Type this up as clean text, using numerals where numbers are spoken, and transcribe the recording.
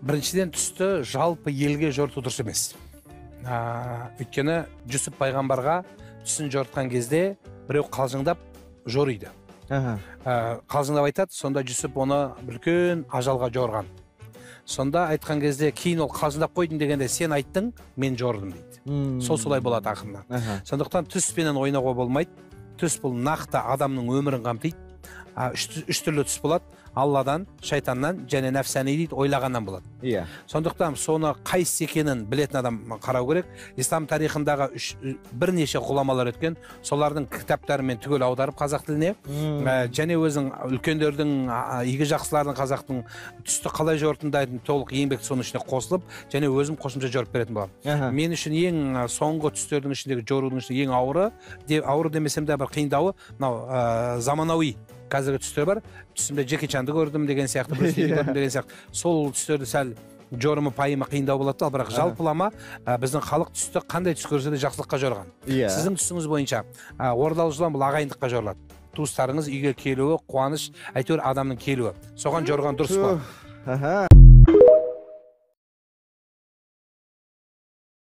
Біріншіден түсті жалпы елге жорту дұрыс емес. Өйткені Жүсіп пайғамбарға түсін жортқан кезде біреу қалжыңдап жориды. Қалжыңдап айтады, сонда Жүсіп оны үлкен ажалға жорған. Сонда айтқан кезде кейін ол қалжыңдап қойдың дегенде сен айттың, мен жордым дейді. Солай болады ақырында. Сондықтан түспенен ойнауға болмайды. Түс бұл нақты адамның өмірін қамтиды. Үш түрлі түс болады. Алладан, шайтаннан және нәпсәни дейді, ойлағаннан болады. Сондықтан соны қайсы екенін білетін адам қарау керек. Ислам тарихындағы бірнеше ғұламалар өткен, солардың кітаптарымен түгел аударып қазақ тіліне, және өзің үлкендердің, игі жақсылардың қазақтың түсті қалай жортындайтын толық еңбек соның ішіне қосылып, және өзім қосымша жорып беретін боламын. Мен үшін ең соңғы түстердің ішіндегі жорудың ішінде ең ауыры демесем де бір қиындауы, мынау заманауи қазіргі түстер бар. Түсімде Джеки Чанды көрдім деген сияқты, көрдім деген сияқты. Сол түстерді сәл жорымы пайымы қиындау болады, ал бірақ жалпылама біздің халық түсті қандай түс көрсе де жақсылыққа жорған. Сіздің түсіңіз бойынша ордалы жылан бұл ағайындыққа жорылады. Туыстарыңыз үйге келуі, қуаныш, әйтеуір адамның келуі. Соған жорған дұрыс па?